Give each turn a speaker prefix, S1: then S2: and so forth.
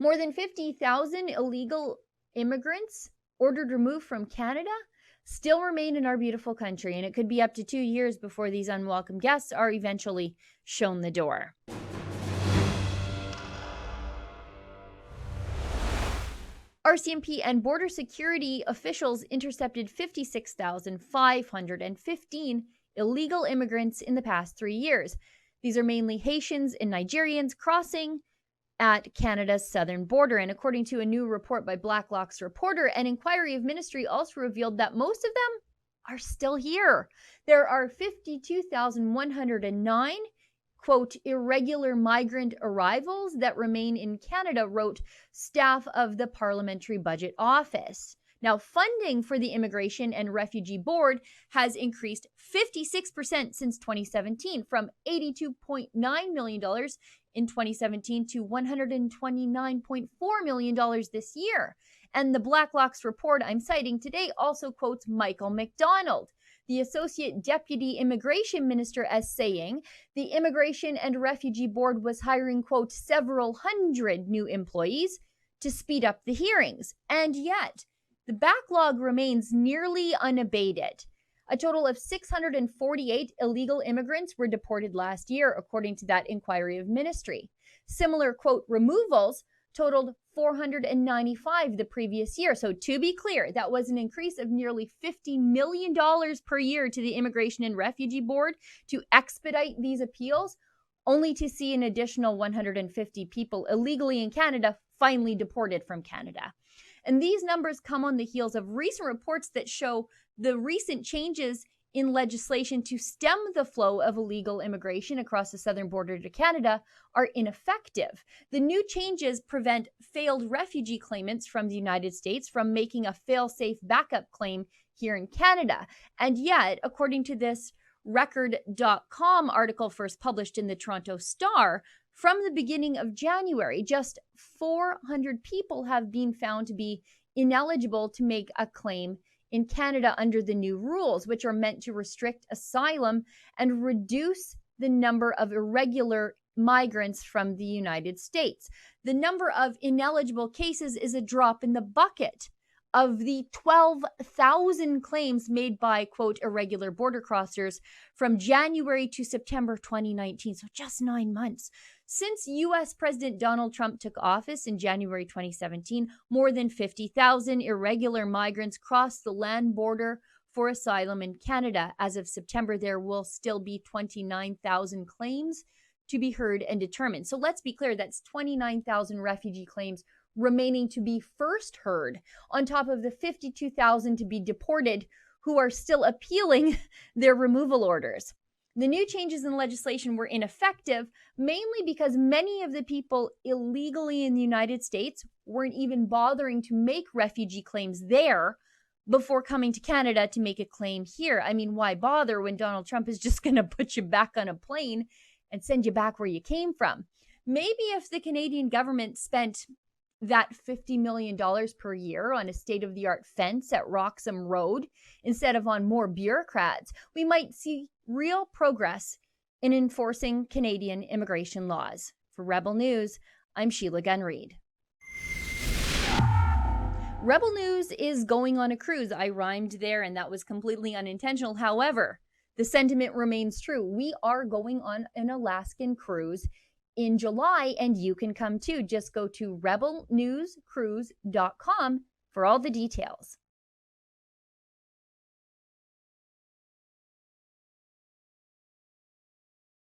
S1: More than 50,000 illegal immigrants ordered removed from Canada still remain in our beautiful country, and it could be up to 2 years before these unwelcome guests are eventually shown the door. RCMP and border security officials intercepted 56,515 illegal immigrants in the past 3 years. These are mainly Haitians and Nigerians crossing at Canada's southern border. And according to a new report by Blacklocks Reporter, an inquiry of ministry also revealed that most of them are still here. There are 52,109 quote, irregular migrant arrivals that remain in Canada, wrote staff of the Parliamentary Budget Office. Now, funding for the Immigration and Refugee Board has increased 56% since 2017, from $82.9 million in 2017 to $129.4 million this year. And the Blacklocks report I'm citing today also quotes Michael McDonald, the Associate Deputy Immigration Minister, as saying the Immigration and Refugee Board was hiring, quote, several hundred new employees to speed up the hearings. And yet, the backlog remains nearly unabated. A total of 648 illegal immigrants were deported last year, according to that inquiry of ministry. Similar, quote, removals totaled 495 the previous year. So to be clear, that was an increase of nearly $50 million per year to the Immigration and Refugee Board to expedite these appeals, only to see an additional 150 people illegally in Canada finally deported from Canada. And these numbers come on the heels of recent reports that show the recent changes in legislation to stem the flow of illegal immigration across the southern border to Canada are ineffective. The new changes prevent failed refugee claimants from the United States from making a fail-safe backup claim here in Canada. And yet, according to this Record.com article first published in the Toronto Star, from the beginning of January, just 400 people have been found to be ineligible to make a claim in Canada under the new rules, which are meant to restrict asylum and reduce the number of irregular migrants from the United States. The number of ineligible cases is a drop in the bucket of the 12,000 claims made by, quote, irregular border crossers from January to September 2019, so just 9 months. Since U.S. President Donald Trump took office in January 2017, more than 50,000 irregular migrants crossed the land border for asylum in Canada. As of September, there will still be 29,000 claims to be heard and determined. So let's be clear, that's 29,000 refugee claims remaining to be first heard, on top of the 52,000 to be deported who are still appealing their removal orders. The new changes in legislation were ineffective, mainly because many of the people illegally in the United States weren't even bothering to make refugee claims there before coming to Canada to make a claim here. I mean, why bother when Donald Trump is just going to put you back on a plane and send you back where you came from? Maybe if the Canadian government spent that $50 million per year on a state-of-the-art fence at Roxham Road instead of on more bureaucrats, we might see real progress in enforcing Canadian immigration laws. For Rebel News, I'm Sheila Gunn Reid. Rebel News is going on a cruise. I rhymed there, and that was completely unintentional. However, the sentiment remains true. We are going on an Alaskan cruise in July, and you can come too. Just go to rebelnewscruise.com for all the details.